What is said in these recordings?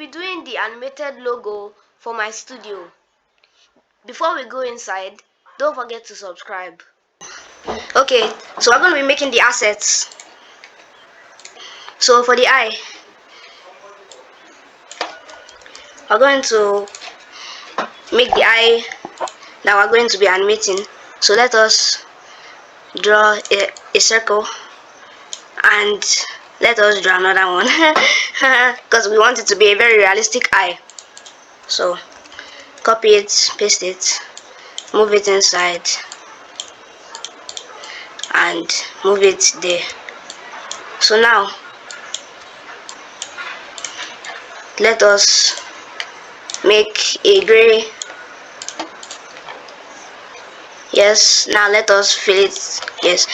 be doing the animated logo for my studio. Before we go inside, don't forget to subscribe. Okay, so we're going to be making the assets. So for the eye, we're going to make the eye that we're going to be animating. So let us draw a circle, and let us draw another one because we want it to be a very realistic eye. So copy it, paste it, move it inside, and move it there. So now let us make a gray. Yes, now let us fill it. Yes,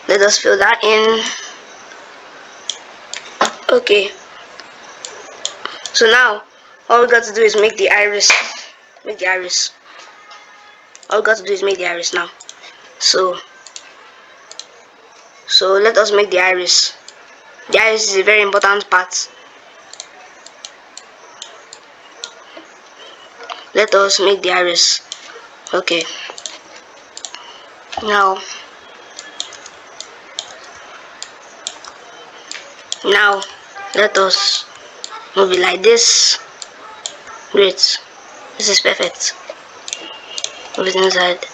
let us fill that in. Okay, so now all we got to do is make the iris. All we got to do is make the iris now. So let us make the iris. The iris is a very important part. Let us make the iris. Okay, now let us move it like this. Great, this is perfect. Move it inside,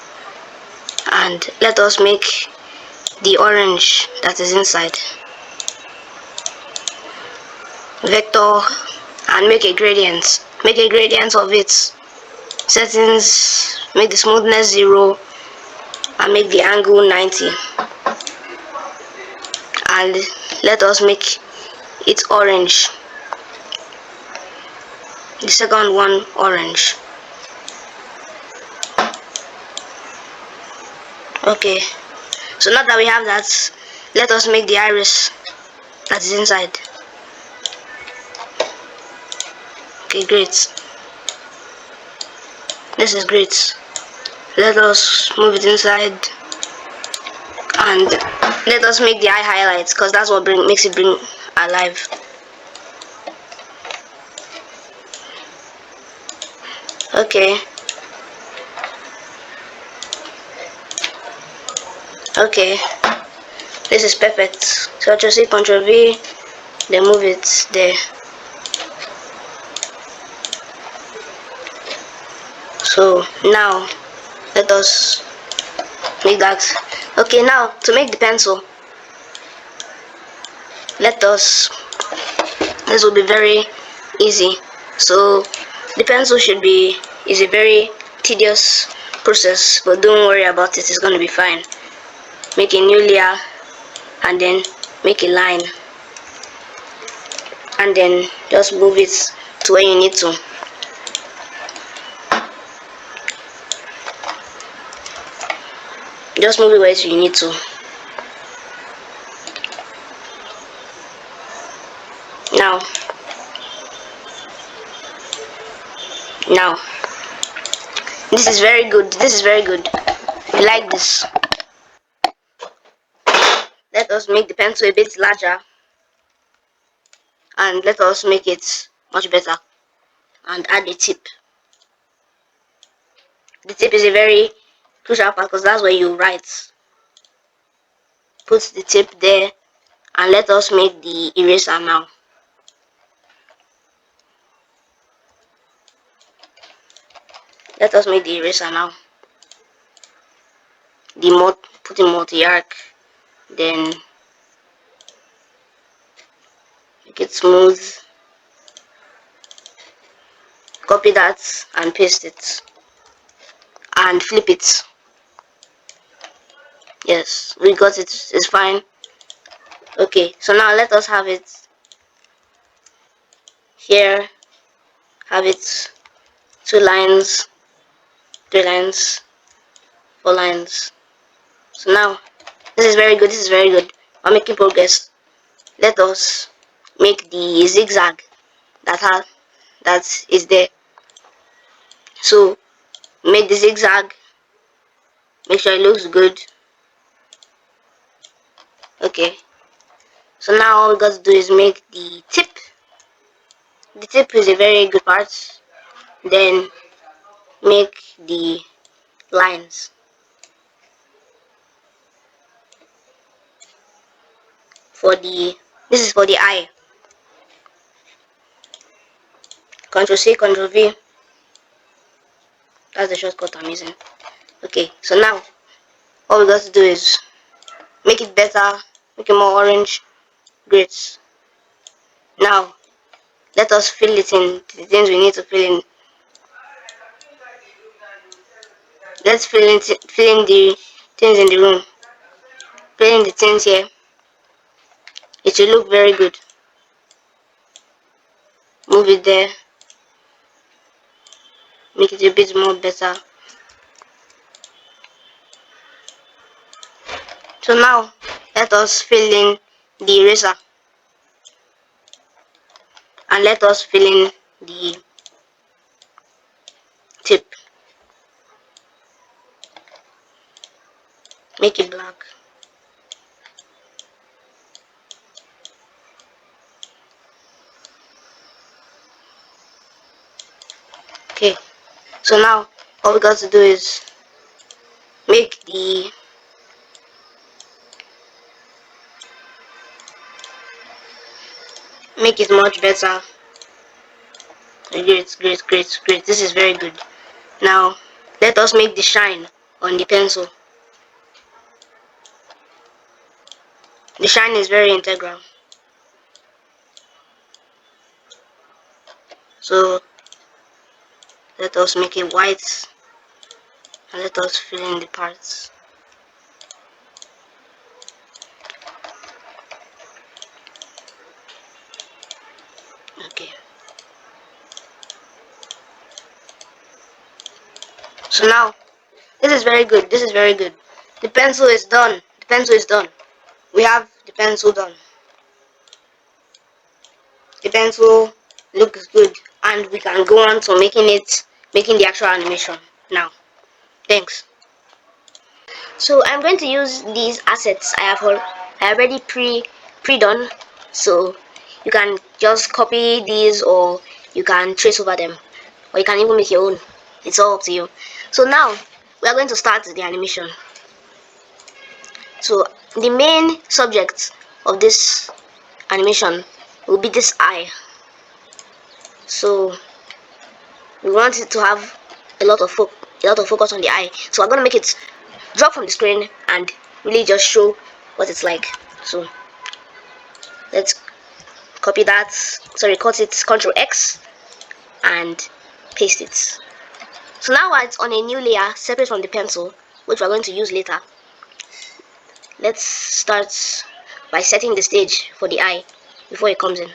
and let us make the orange that is inside. Vector, and make a gradient of it. Settings, make the smoothness 0 and make the angle 90, and let us make it orange, the second one orange. Okay, so now that we have that, let us make the iris that is inside. Okay, great, this is great. Let us move it inside, and let us make the eye highlights, because that's what makes it bring alive. Okay, this is perfect. So just say Ctrl V, then move it there. So now let us make that. Okay, now to make the pencil, this will be very easy. So the pencil is a very tedious process, but don't worry about it, it's going to be fine. Make a new layer, and then make a line, and then just move it to where you need to. Just move it where you need to. Now this is very good. I like this. Let us make the pencil a bit larger, and let us make it much better, and add the tip. The tip is a very crucial part, because that's where you write. Put the tip there, and let us make the eraser now. Let us make the eraser now. Put the multi-arc, then make it smooth. Copy that and paste it, and flip it. Yes, we got it. It's fine. Okay, so now let us have it here. Have it 2 lines, 3 lines, 4 lines. So now this is very good. We're making progress. Let us make the zigzag that is there. So make the zigzag, make sure it looks good. Okay, so now all we got to do is make the tip. The tip is a very good part. Then make the lines. For the this is for the eye. Control C, Control V. That's the shortcut I'm using. Okay, so now all we got to do is make it better, make it more orange. Great. Now let us fill it in the things we need to fill in. Let's fill in the things in the room. Fill in the things here. It will look very good. Move it there. Make it a bit more better. So now let us fill in the eraser and let us fill in the tip. Make it black. Okay, so now all we got to do is make it much better. Great, great, great, great. This is very good. Now let us make the shine on the pencil. The shine is very integral. So let us make it white and let us fill in the parts. Okay. So now this is very good. This is very good. The pencil is done. The pencil is done. We have the pencil done. The pencil looks good, and we can go on to making the actual animation now. Thanks. So I'm going to use these assets I already pre done. So you can just copy these, or you can trace over them, or you can even make your own. It's all up to you. So now we are going to start the animation. So the main subject of this animation will be this eye. So we want it to have a lot of focus on the eye. So I'm gonna make it drop from the screen and really just show what it's like. So let's copy that. Sorry, cut it. Ctrl X and paste it. So now it's on a new layer separate from the pencil, which we're going to use later. Let's start by setting the stage for the eye before it comes in.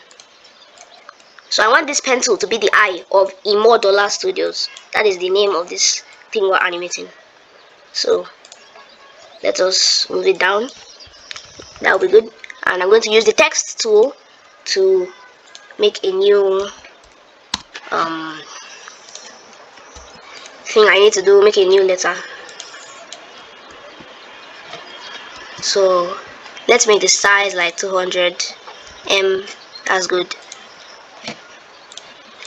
So I want this pencil to be the eye of Imo Studios. That is the name of this thing we're animating. So let us move it down. That will be good. And I'm going to use the text tool to make a new thing I need to do. Make a new letter. So let's make the size like 200 M. That's good.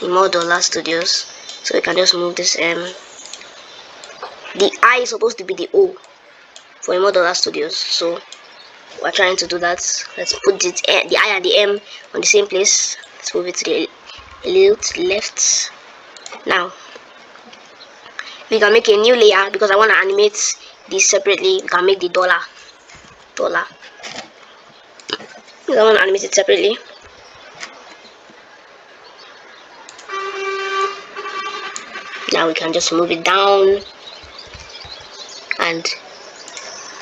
Imo Studios. So we can just move this M. The I is supposed to be the O for Imo Studios. So we're trying to do that. Let's put the I and the M on the same place. Let's move it to a little to the left. Now we can make a new layer because I want to animate these separately. We can make the dollar. I want to animate it separately. Now we can just move it down, and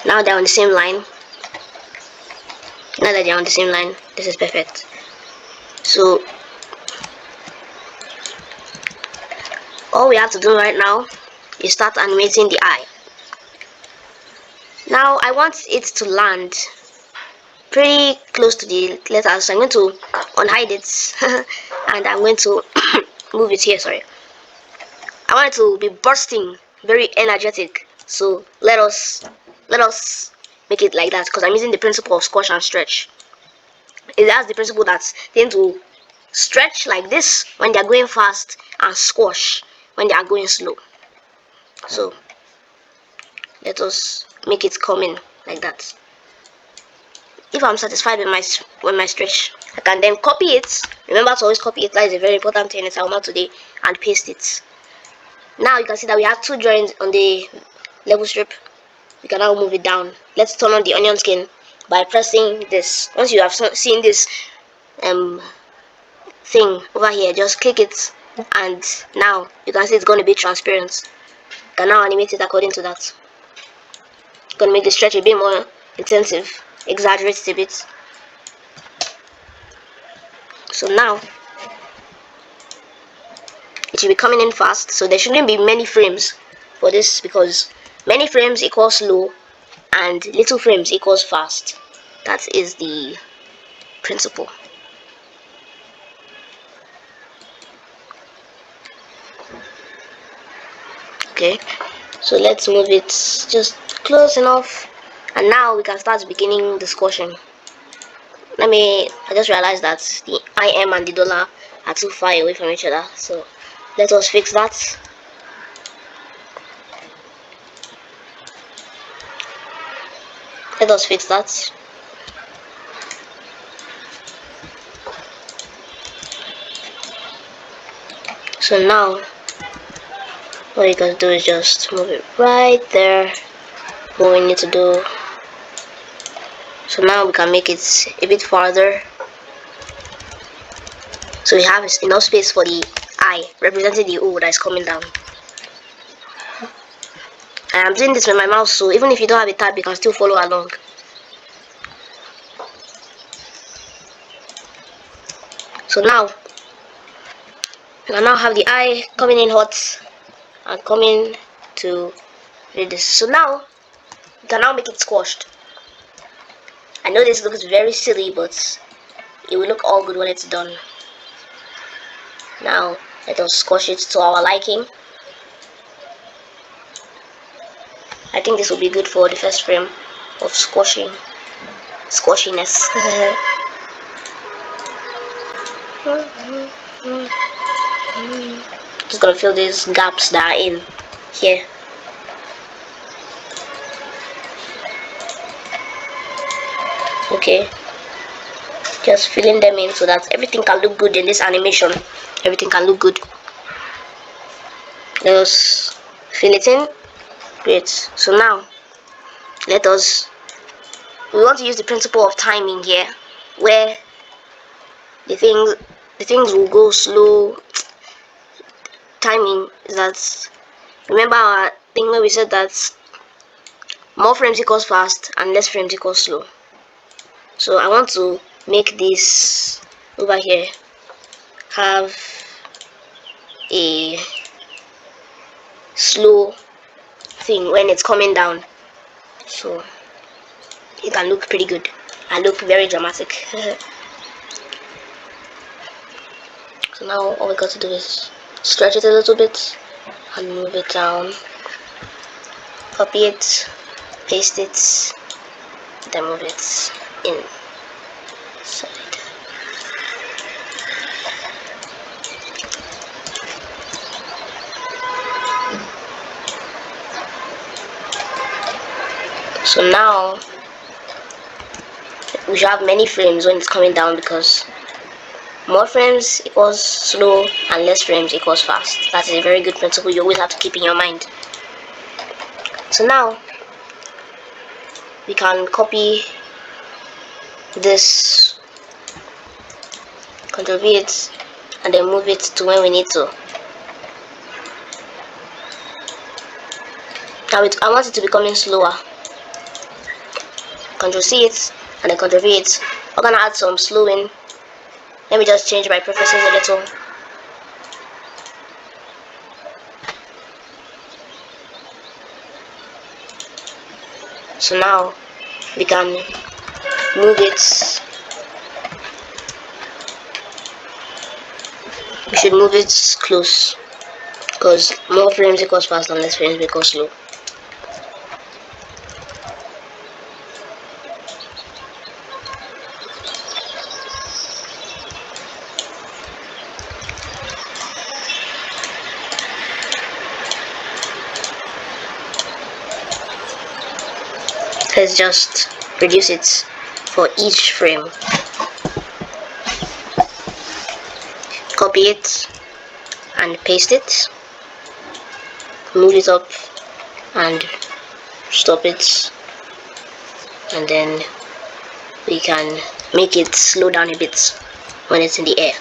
now they're on the same line. Now that they're on the same line, this is perfect. So all we have to do right now is start animating the eye. Now I want it to land pretty close to the letters, so I'm going to unhide it and I'm going to move it here. Sorry, I want it to be bursting, very energetic. So let us make it like that because I'm using the principle of squash and stretch. It has the principle that tend to stretch like this when they're going fast and squash when they are going slow. So let us make it come in like that. If I'm satisfied with my stretch, I can then copy it. Remember to always copy it. That is a very important thing in Salma today, and paste it. Now you can see that we have two joints on the level strip. We can now move it down. Let's turn on the onion skin by pressing this. Once you have seen this thing over here, just click it, and now you can see it's going to be transparent. You can now animate it according to that. Gonna make the stretch a bit more intensive, exaggerate it a bit. So now it should be coming in fast, so there shouldn't be many frames for this, because many frames equals slow and little frames equals fast. That is the principle. Okay, so let's move it just close enough, and now we can start beginning the squashing. I just realized that the IM and the dollar are too far away from each other, so let us fix that. Let us fix that. So now what you can do is just move it right there. What we need to do, so now we can make it a bit farther, so we have enough space for the eye representing the O that is coming down. And I'm doing this with my mouse, so even if you don't have a tab, you can still follow along. So now you can now have the eye coming in hot and coming to read this. So now you can now make it squashed. I know this looks very silly, but it will look all good when it's done. Now let us squash it to our liking. I think this will be good for the first frame of squashiness. Just gonna fill these gaps that are in here. Okay, just filling them in so that everything can look good in this animation. Everything can look good. Let us fill it in. Great. So now we want to use the principle of timing here, where the things will go slow. Timing is that, remember our thing where we said that more frames equals fast and less frames equals slow. So I want to make this over here have a slow thing when it's coming down, so it can look pretty good and look very dramatic. So now all we got to do is stretch it a little bit and move it down, copy it, paste it, then move it inside. So now we should have many frames when it's coming down, because more frames equals slow and less frames equals fast. That is a very good principle you always have to keep in your mind. So now we can copy this, Ctrl V it, and then move it to where we need to. Now I want it to be coming slower. Ctrl C it and then Ctrl V it. I'm gonna add some slowing. Let me just change my preferences a little. So now we can move it. We should move it close, because more frames equals fast and less frames equals slow. let's just reduce it for each frame. Copy it and paste it, move it up and stop it, and then we can make it slow down a bit when it's in the air.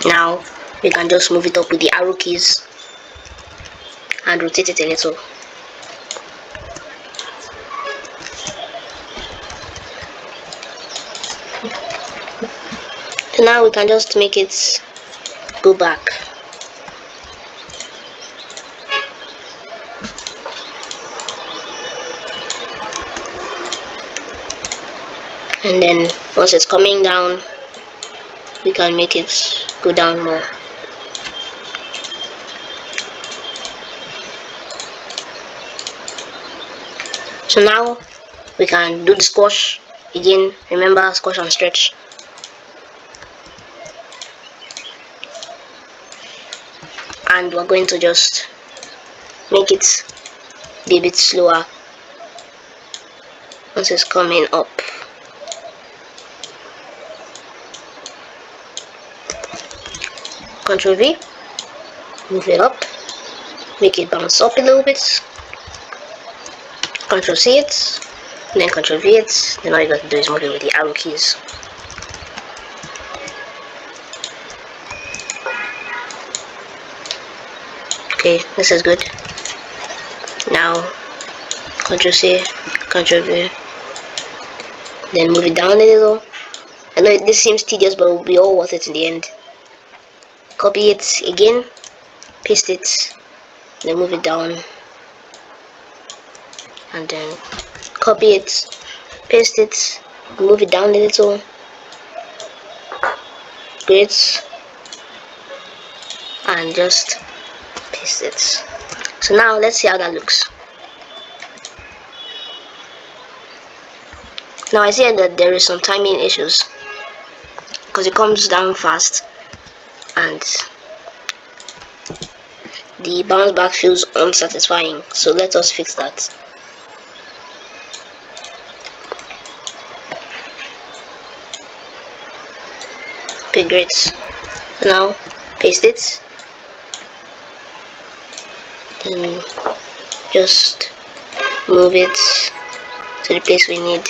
Now we can just move it up with the arrow keys and rotate it a little. So now we can just make it go back. And then once it's coming down, we can make it go down more. So now we can do the squash again. Remember, squash and stretch. And we're going to just make it be a bit slower once it's coming up. Ctrl V, move it up, make it bounce up a little bit. Ctrl C it, and then Ctrl V it. Then all you got to do is move it with the arrow keys. Okay, this is good. Now Ctrl C, Ctrl V, then move it down a little. I know this seems tedious, but it will be all worth it in the end. Copy it again, paste it, then move it down, and then copy it, paste it, move it down a little. Great, and just paste it. So now let's see how that looks. Now I see that there is some timing issues because it comes down fast and the bounce back feels unsatisfying, so let us fix that. Okay, great. So now paste it and just move it to the place we need.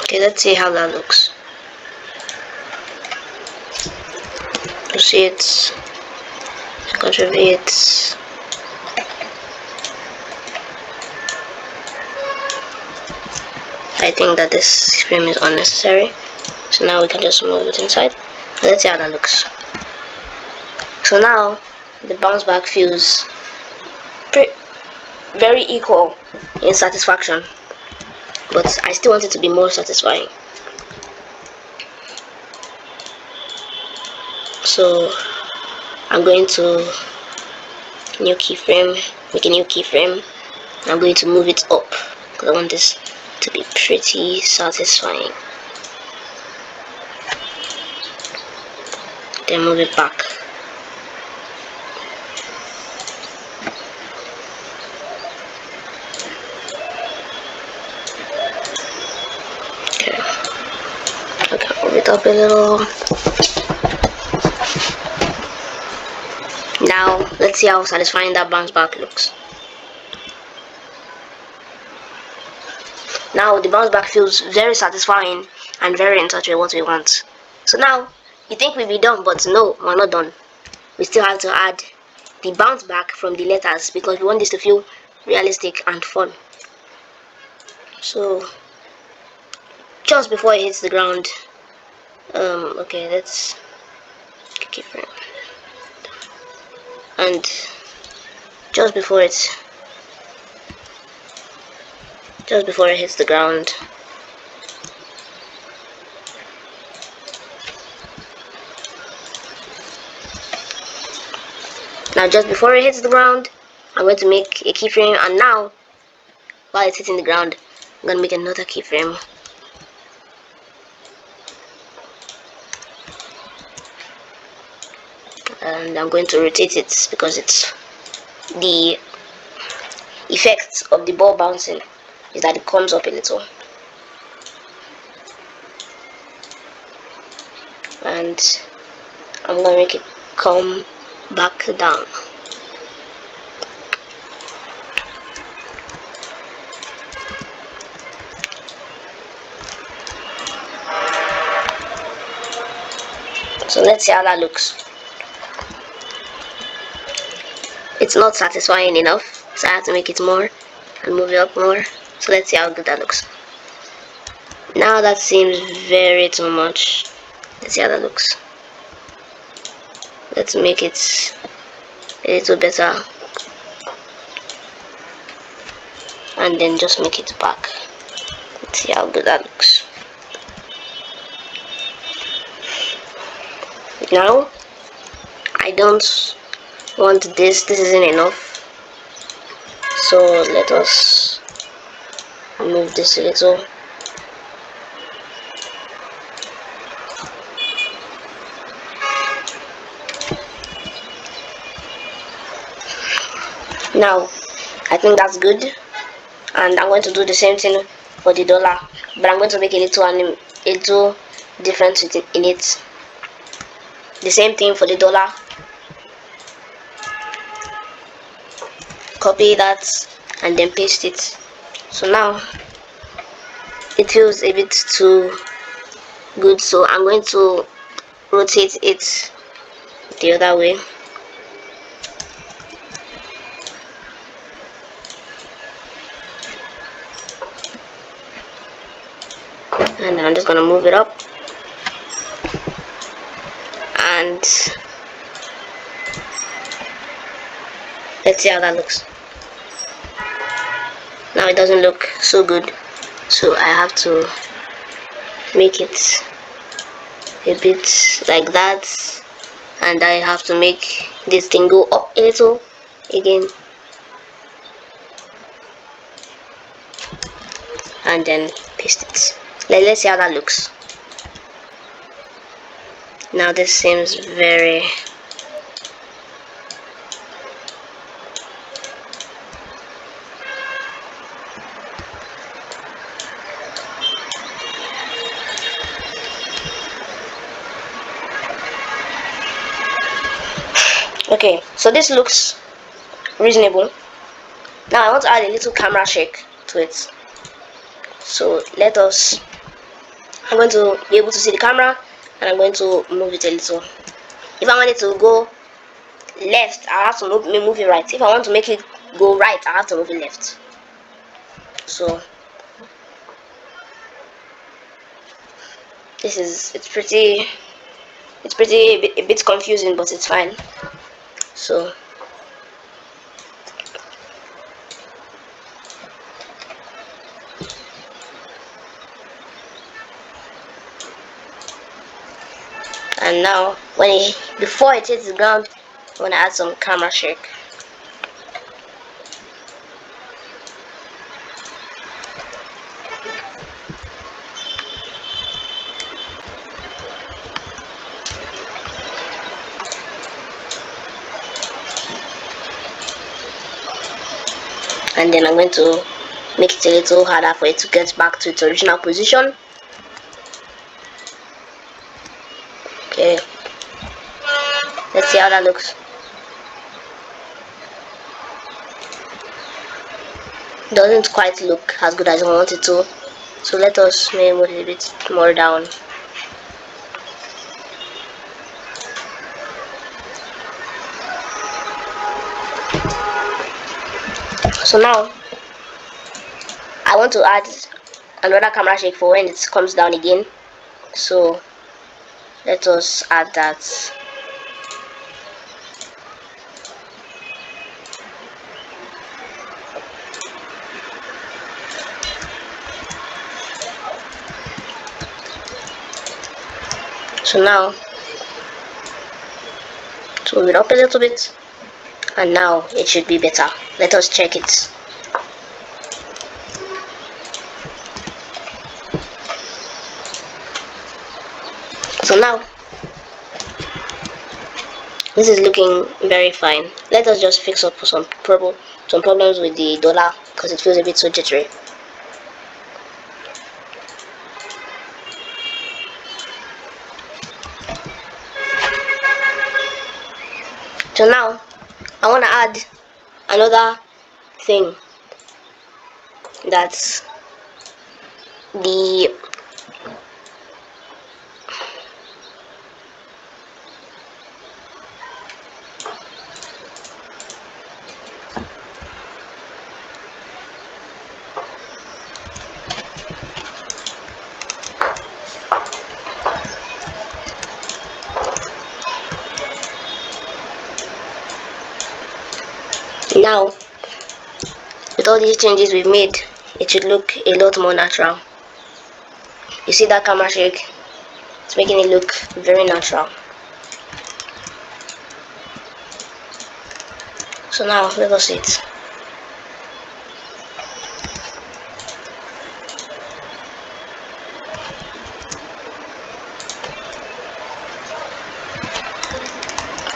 Okay, let's see how that looks. You see it's Ctrl V it. I think that this frame is unnecessary, so now we can just move it inside. Let's see how that looks. So now the bounce back feels very equal in satisfaction, but I still want it to be more satisfying. So I'm going to new keyframe, make a new keyframe. I'm going to move it up because I want this to be pretty satisfying. Then move it back. Okay, move it up a little. Now let's see how satisfying that bounce back looks. Now the bounce back feels very satisfying and very in touch with what we want. So now you think we'll be done, but no, we're not done. We still have to add the bounce back from the letters because we want this to feel realistic and fun. So just before it hits the ground. Okay, let's keyframe, and just before it hits the ground. Now just before it hits the ground, I'm going to make a keyframe, and now while it's hitting the ground, I'm going to make another keyframe. And I'm going to rotate it because it's the effect of the ball bouncing is that it comes up a little. And I'm going to make it come back down. So let's see how that looks. It's not satisfying enough, so I have to make it more and move it up more. So let's see how good that looks. Now that seems very too much. Let's see how that looks. Let's make it a little better, and then just make it back. Let's see how good that looks. Now I don't want this isn't enough, so let us move this a little. Now I think that's good, and I'm going to do the same thing for the dollar, but I'm going to make a little difference in it. The same thing for the dollar. Copy that and then paste it. So now it feels a bit too good, so I'm going to rotate it the other way. And I'm just gonna move it up, and let's see how that looks. Now it doesn't look so good, so I have to make it a bit like that, and I have to make this thing go up a little again, and then paste it. Let's see how that looks. Now this seems very okay. So this looks reasonable. Now I want to add a little camera shake to it. So I'm going to be able to see the camera, and I'm going to move it a little. If I want it to go left, I have to move it right. If I want to make it go right, I have to move it left. So it's pretty a bit confusing, but it's fine. So and now before it hits the ground, I'm gonna add some camera shake. And then I'm going to make it a little harder for it to get back to its original position. Okay, let's see how that looks. Doesn't quite look as good as I want it to, so let us maybe move it a bit more down. So now I want to add another camera shake for when it comes down again. So let us add that. So now to move it up a little bit, and now it should be better. Let us check it. So now this is looking very fine. Let us just fix up some problems with the dollar because it feels a bit so jittery. So now I want to add another thing, that's the now with all these changes we've made, it should look a lot more natural. You see that camera shake? It's making it look very natural. So now let us see it.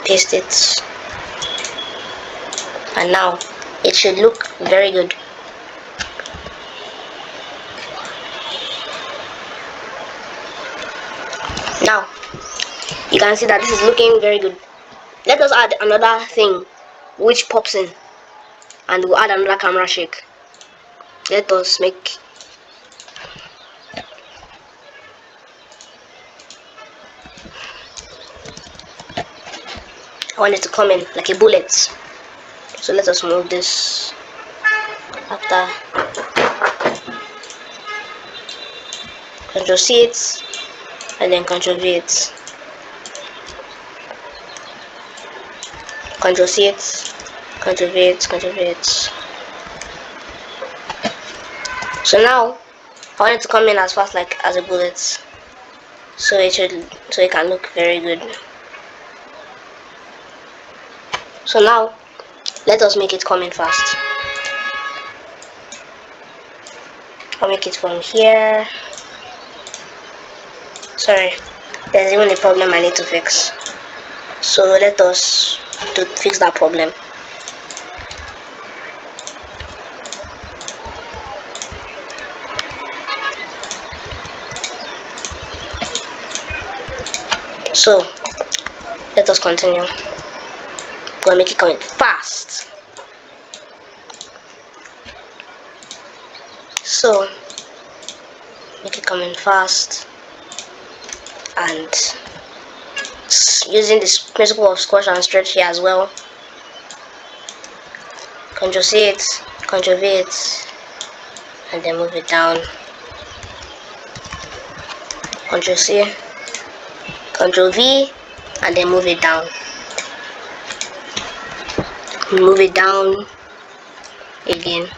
Paste it, and now it should look very good. Now you can see that this is looking very good. Let us add another thing which pops in, and we'll add another camera shake. Let us make I want it to come in like a bullet. So let us move this after. Control C it, and then Control V it. Control C it, Control V it, Control V it. So now I want it to come in as fast like as a bullet. So it can look very good. So now let us make it come in fast. I'll make it from here. Sorry, there's even a problem I need to fix. So let us fix that problem. So let us continue. We're gonna make it come fast. So make it come in fast, and using this principle of squash and stretch here as well. Control C it, Control V it, and then move it down. Control C, Control V, and then move it down. Move it down again.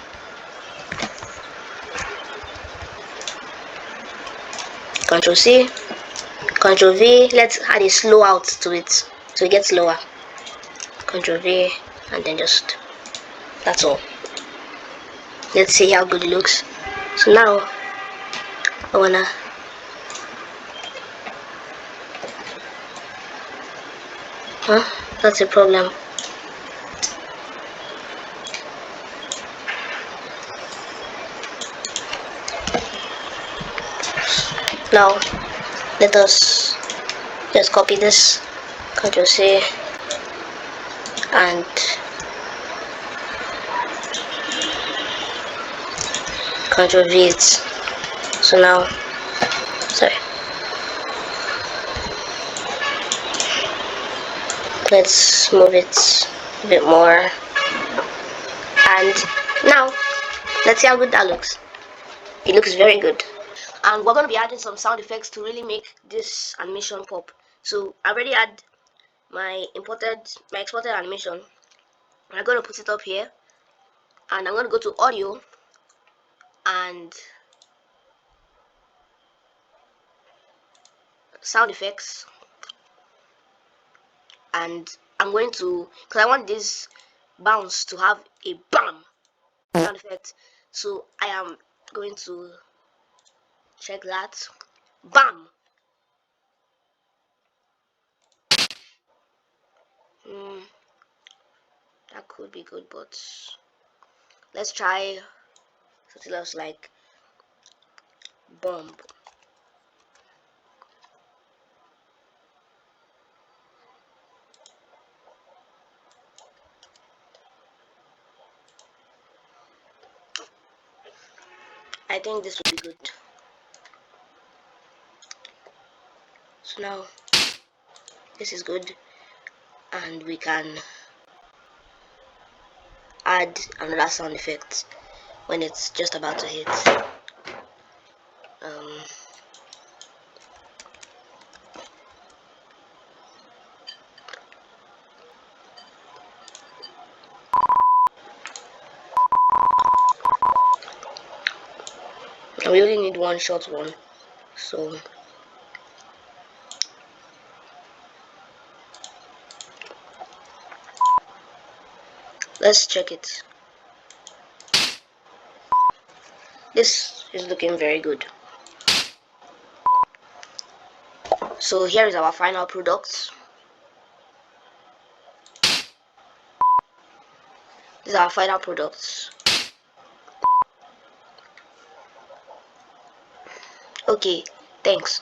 Control C, Control V. Let's add a slow out to it so it gets slower. Control V, and then just that's all. Let's see how good it looks. So now I wanna that's a problem. Now let us just copy this, Control C, and Control V it. So now, sorry, let's move it a bit more, and now let's see how good that looks. It looks very good. And we're going to be adding some sound effects to really make this animation pop. So I already had my exported animation. I'm going to put it up here, and I'm going to go to audio and sound effects, and I'm going to, because I want this bounce to have a bam sound effect, so I am going to check that. Bam. mm, that could be good, but let's try something else like bomb. I think this would be good. So now this is good, and we can add another sound effect when it's just about to hit. um, we only need one short one, so let's check it. This is looking very good. So here is our final product. These are our final products. Okay, thanks.